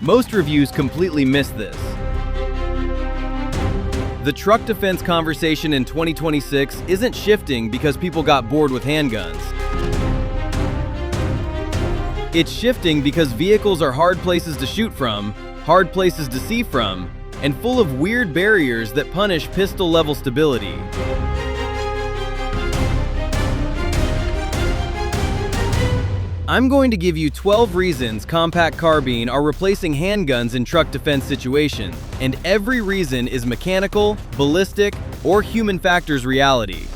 Most reviews completely miss this. The truck defense conversation in 2026 isn't shifting because people got bored with handguns. It's shifting because vehicles are hard places to shoot from, hard places to see from, and full of weird barriers that punish pistol-level stability. I'm going to give you 12 reasons compact carbine are replacing handguns in truck defense situations, and every reason is mechanical, ballistic, or human factors reality.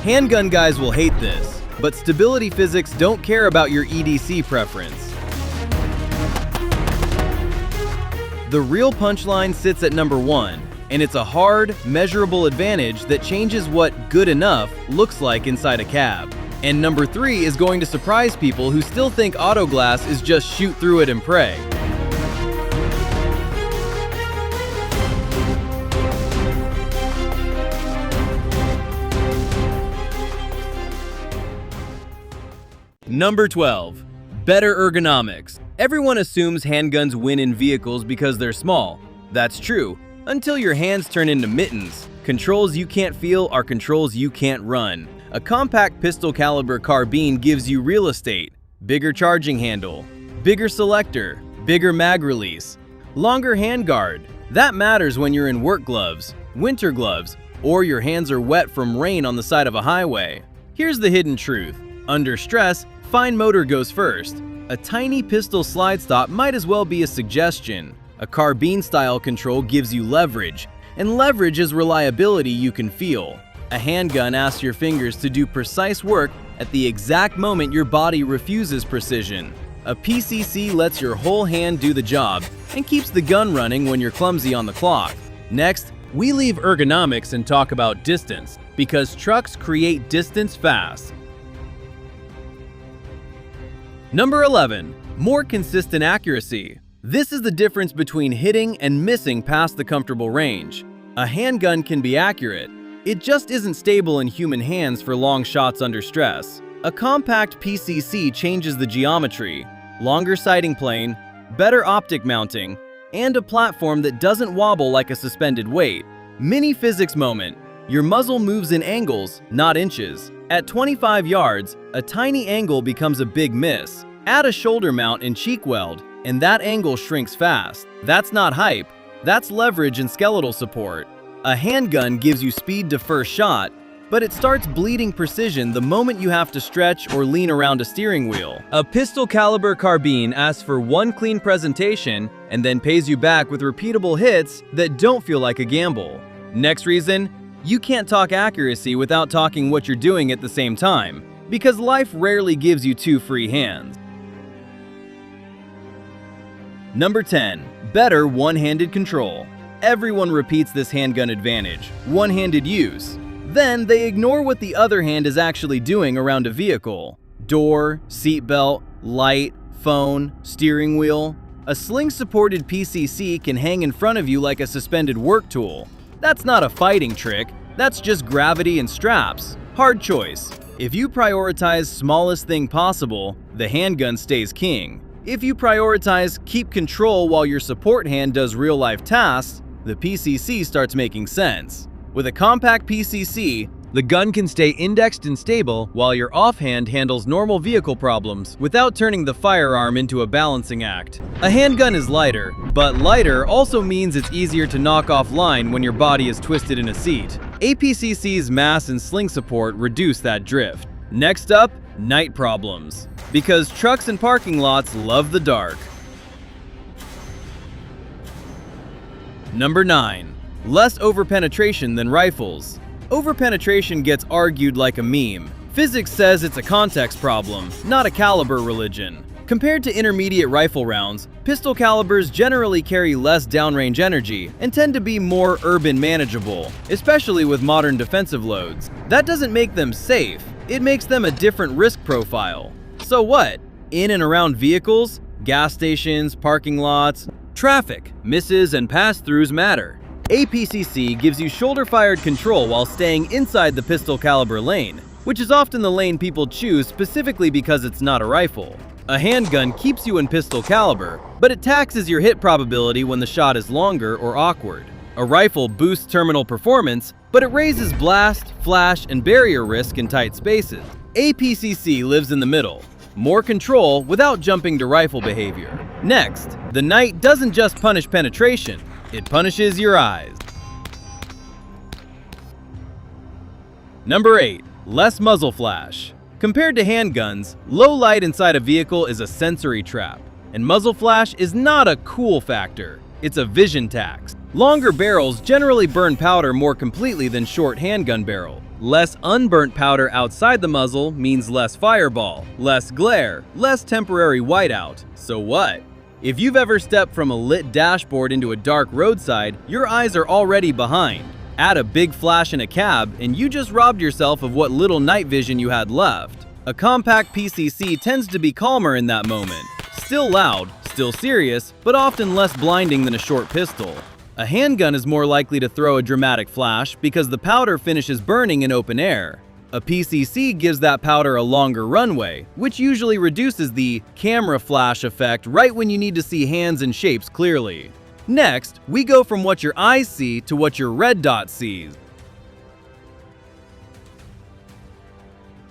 Handgun guys will hate this, but stability physics don't care about your EDC preference. The real punchline sits at number 1. And it's a hard, measurable advantage that changes what good enough looks like inside a cab. And number 3 is going to surprise people who still think auto glass is just shoot through it and pray. Number 12. Better ergonomics. Everyone assumes handguns win in vehicles because they're small. That's true. Until your hands turn into mittens. Controls you can't feel are controls you can't run. A compact pistol caliber carbine gives you real estate, bigger charging handle, bigger selector, bigger mag release, longer handguard. That matters when you're in work gloves, winter gloves, or your hands are wet from rain on the side of a highway. Here's the hidden truth. Under stress, fine motor goes first. A tiny pistol slide stop might as well be a suggestion. A carbine-style control gives you leverage, and leverage is reliability you can feel. A handgun asks your fingers to do precise work at the exact moment your body refuses precision. A PCC lets your whole hand do the job and keeps the gun running when you're clumsy on the clock. Next, we leave ergonomics and talk about distance, because trucks create distance fast. Number 11. More consistent accuracy. This is the difference between hitting and missing past the comfortable range. A handgun can be accurate. It just isn't stable in human hands for long shots under stress. A compact PCC changes the geometry, longer sighting plane, better optic mounting, and a platform that doesn't wobble like a suspended weight. Mini physics moment. Your muzzle moves in angles, not inches. At 25 yards, a tiny angle becomes a big miss. Add a shoulder mount and cheek weld, and that angle shrinks fast. That's not hype, that's leverage and skeletal support. A handgun gives you speed to first shot, but it starts bleeding precision the moment you have to stretch or lean around a steering wheel. A pistol caliber carbine asks for one clean presentation and then pays you back with repeatable hits that don't feel like a gamble. Next reason, you can't talk accuracy without talking what you're doing at the same time, because life rarely gives you two free hands. Number 10. Better one-handed control. Everyone repeats this handgun advantage, one-handed use. Then they ignore what the other hand is actually doing around a vehicle. Door, seatbelt, light, phone, steering wheel. A sling-supported PCC can hang in front of you like a suspended work tool. That's not a fighting trick, that's just gravity and straps. Hard choice. If you prioritize smallest thing possible, the handgun stays king. If you prioritize keep control while your support hand does real-life tasks, the PCC starts making sense. With a compact PCC, the gun can stay indexed and stable while your offhand handles normal vehicle problems without turning the firearm into a balancing act. A handgun is lighter, but lighter also means it's easier to knock off line when your body is twisted in a seat. PCC's mass and sling support reduce that drift. Next up, night problems. Because trucks and parking lots love the dark. Number 9. Less overpenetration than rifles. Overpenetration gets argued like a meme. Physics says it's a context problem, not a caliber religion. Compared to intermediate rifle rounds, pistol calibers generally carry less downrange energy and tend to be more urban manageable, especially with modern defensive loads. That doesn't make them safe, it makes them a different risk profile. So what? In and around vehicles, gas stations, parking lots, traffic, misses and pass-throughs matter. A PCC gives you shoulder-fired control while staying inside the pistol caliber lane, which is often the lane people choose specifically because it's not a rifle. A handgun keeps you in pistol caliber, but it taxes your hit probability when the shot is longer or awkward. A rifle boosts terminal performance, but it raises blast, flash, and barrier risk in tight spaces. A PCC lives in the middle. More control without jumping to rifle behavior. Next, the Night doesn't just punish penetration, it punishes your eyes. Number 8. Less muzzle flash. Compared to handguns, low light inside a vehicle is a sensory trap, and muzzle flash is not a cool factor, it's a vision tax. Longer barrels generally burn powder more completely than short handgun barrel. Less unburnt powder outside the muzzle means less fireball, less glare, less temporary whiteout. So what? If you've ever stepped from a lit dashboard into a dark roadside, your eyes are already behind. Add a big flash in a cab, and you just robbed yourself of what little night vision you had left. A compact PCC tends to be calmer in that moment. Still loud, still serious, but often less blinding than a short pistol. A handgun is more likely to throw a dramatic flash because the powder finishes burning in open air. A PCC gives that powder a longer runway, which usually reduces the camera flash effect right when you need to see hands and shapes clearly. Next, we go from what your eyes see to what your red dot sees.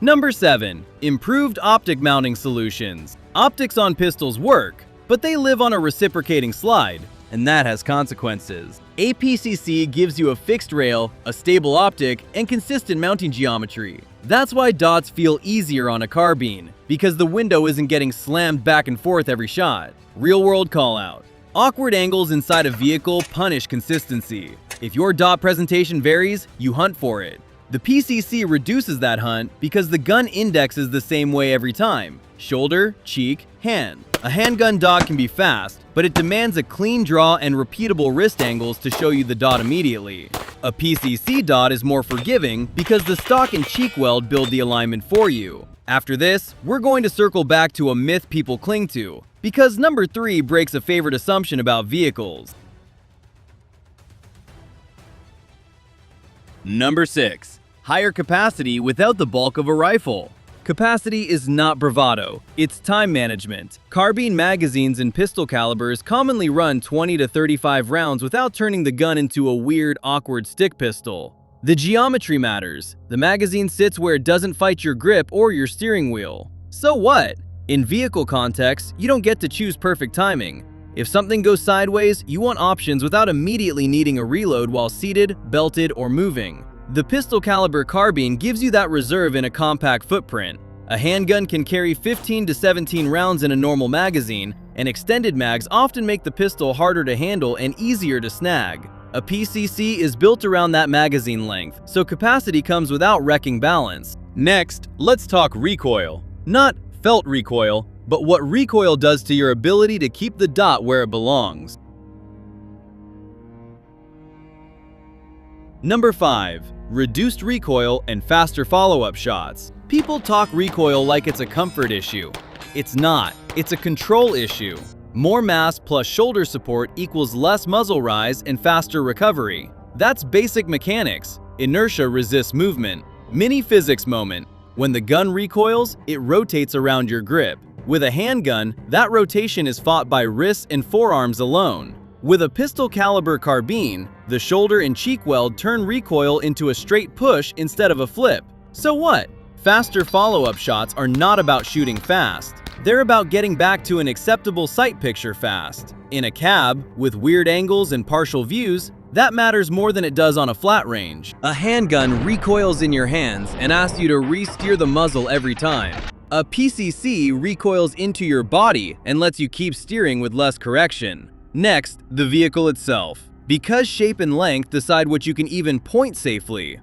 Number 7. Improved optic mounting solutions. Optics on pistols work, but they live on a reciprocating slide, and that has consequences. A PCC gives you a fixed rail, a stable optic, and consistent mounting geometry. That's why dots feel easier on a carbine, because the window isn't getting slammed back and forth every shot. Real-world call-out. Awkward angles inside a vehicle punish consistency. If your dot presentation varies, you hunt for it. The PCC reduces that hunt because the gun indexes the same way every time: shoulder, cheek, hand. A handgun dot can be fast, but it demands a clean draw and repeatable wrist angles to show you the dot immediately. A PCC dot is more forgiving because the stock and cheek weld build the alignment for you. After this, we're going to circle back to a myth people cling to, because number 3 breaks a favorite assumption about vehicles. Number 6. Higher capacity without the bulk of a rifle. Capacity is not bravado, it's time management. Carbine magazines and pistol calibers commonly run 20 to 35 rounds without turning the gun into a weird, awkward stick pistol. The geometry matters. The magazine sits where it doesn't fight your grip or your steering wheel. So what? In vehicle context, you don't get to choose perfect timing. If something goes sideways, you want options without immediately needing a reload while seated, belted, or moving. The Pistol Caliber Carbine gives you that reserve in a compact footprint. A handgun can carry 15 to 17 rounds in a normal magazine, and extended mags often make the pistol harder to handle and easier to snag. A PCC is built around that magazine length, so capacity comes without wrecking balance. Next, let's talk recoil. Not felt recoil, but what recoil does to your ability to keep the dot where it belongs. Number 5. Reduced recoil and faster follow-up shots. People talk recoil like it's a comfort issue. It's not. It's a control issue. More mass plus shoulder support equals less muzzle rise and faster recovery. That's basic mechanics. Inertia resists movement. Mini physics moment. When the gun recoils, it rotates around your grip. With a handgun, that rotation is fought by wrists and forearms alone. With a pistol caliber carbine, the shoulder and cheek weld turn recoil into a straight push instead of a flip. So what? Faster follow-up shots are not about shooting fast. They're about getting back to an acceptable sight picture fast. In a cab, with weird angles and partial views, that matters more than it does on a flat range. A handgun recoils in your hands and asks you to re-steer the muzzle every time. A PCC recoils into your body and lets you keep steering with less correction. Next, the vehicle itself. Because shape and length decide what you can even point safely.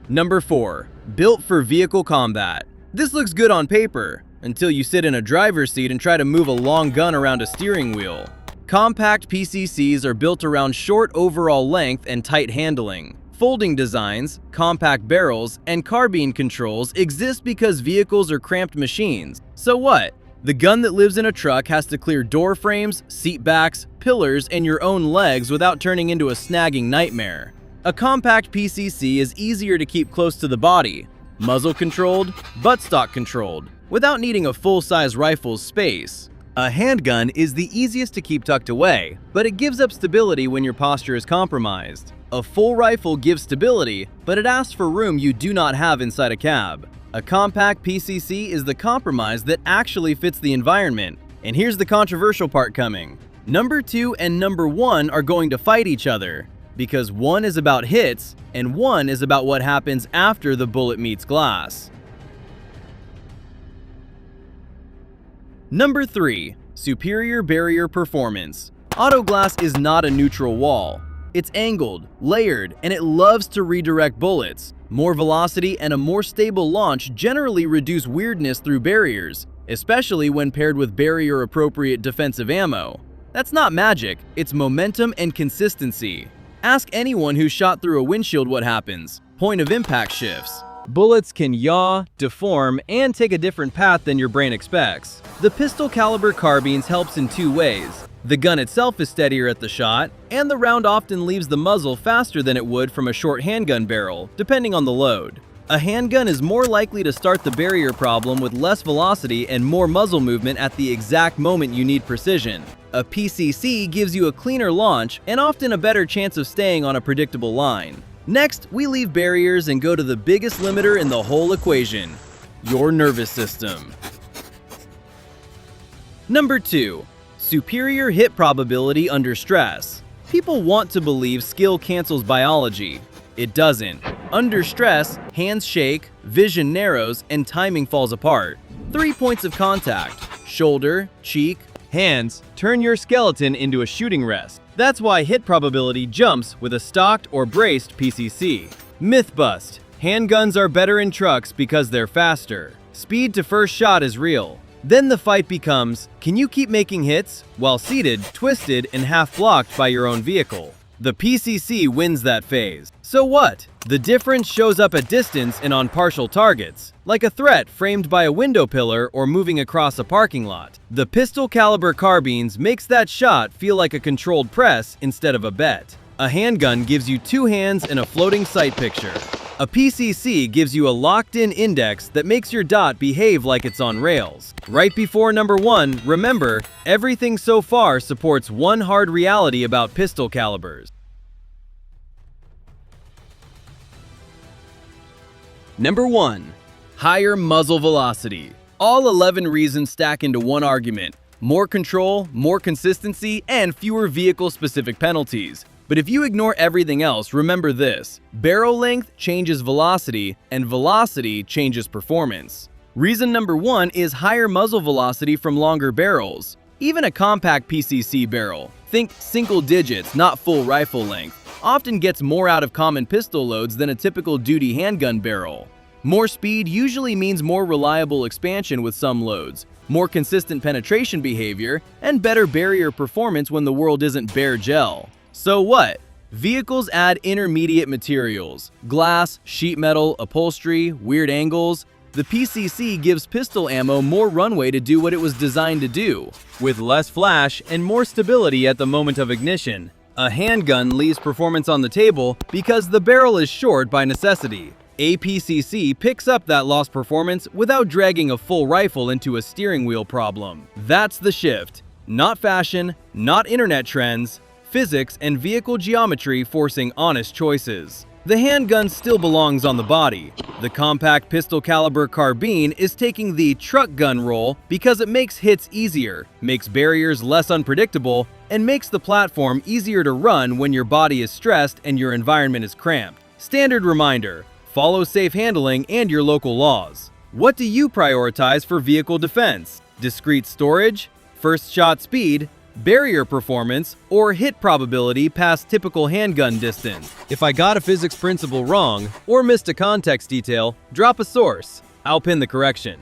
Number 4. Built for vehicle combat. This looks good on paper, until you sit in a driver's seat and try to move a long gun around a steering wheel. Compact PCCs are built around short overall length and tight handling. Folding designs, compact barrels, and carbine controls exist because vehicles are cramped machines. So what? The gun that lives in a truck has to clear door frames, seat backs, pillars, and your own legs without turning into a snagging nightmare. A compact PCC is easier to keep close to the body. muzzle controlled, buttstock controlled, without needing a full-size rifle's space. A handgun is the easiest to keep tucked away, but it gives up stability when your posture is compromised. A full rifle gives stability, but it asks for room you do not have inside a cab. A compact PCC is the compromise that actually fits the environment. And here's the controversial part coming. Number 2 and number 1 are going to fight each other, because one is about hits and one is about what happens after the bullet meets glass. Number 3. Superior barrier performance. Auto glass is not a neutral wall. It's angled, layered, and it loves to redirect bullets. More velocity and a more stable launch generally reduce weirdness through barriers, especially when paired with barrier-appropriate defensive ammo. That's not magic, it's momentum and consistency. Ask anyone who shot through a windshield what happens. Point of impact shifts. Bullets can yaw, deform, and take a different path than your brain expects. The Pistol Caliber Carbines helps in 2 ways. The gun itself is steadier at the shot, and the round often leaves the muzzle faster than it would from a short handgun barrel, depending on the load. A handgun is more likely to start the barrier problem with less velocity and more muzzle movement at the exact moment you need precision. A PCC gives you a cleaner launch and often a better chance of staying on a predictable line. Next, we leave barriers and go to the biggest limiter in the whole equation: your nervous system. Number 2. Superior hit probability under stress. People want to believe skill cancels biology. It doesn't. Under stress, hands shake, vision narrows, and timing falls apart. 3 points of contact: shoulder, cheek, hands turn your skeleton into a shooting rest. That's why hit probability jumps with a stocked or braced PCC. Myth bust. Handguns are better in trucks because they're faster. Speed to first shot is real. Then the fight becomes, can you keep making hits while seated, twisted, and half blocked by your own vehicle? The PCC wins that phase. So what? The difference shows up at distance and on partial targets, like a threat framed by a window pillar or moving across a parking lot. The Pistol Caliber Carbines makes that shot feel like a controlled press instead of a bet. A handgun gives you 2 hands and a floating sight picture. A PCC gives you a locked-in index that makes your dot behave like it's on rails. Right before number 1, remember, everything so far supports one hard reality about pistol calibers. Number 1. Higher muzzle velocity. All 11 reasons stack into one argument: more control, more consistency, and fewer vehicle-specific penalties. But if you ignore everything else, remember this: barrel length changes velocity, and velocity changes performance. Reason number 1 is higher muzzle velocity from longer barrels. Even a compact PCC barrel, think single digits, not full rifle length, often gets more out of common pistol loads than a typical duty handgun barrel. More speed usually means more reliable expansion with some loads, more consistent penetration behavior, and better barrier performance when the world isn't bare gel. So what? Vehicles add intermediate materials: glass, sheet metal, upholstery, weird angles. The PCC gives pistol ammo more runway to do what it was designed to do, with less flash and more stability at the moment of ignition. A handgun leaves performance on the table because the barrel is short by necessity. A PCC picks up that lost performance without dragging a full rifle into a steering wheel problem. That's the shift. Not fashion, not internet trends, physics and vehicle geometry forcing honest choices. The handgun still belongs on the body. The compact Pistol Caliber Carbine is taking the truck gun role because it makes hits easier, makes barriers less unpredictable, and makes the platform easier to run when your body is stressed and your environment is cramped. Standard reminder: follow safe handling and your local laws. What do you prioritize for vehicle defense? Discrete storage, first shot speed, barrier performance, or hit probability past typical handgun distance? If I got a physics principle wrong or missed a context detail, drop a source. I'll pin the correction.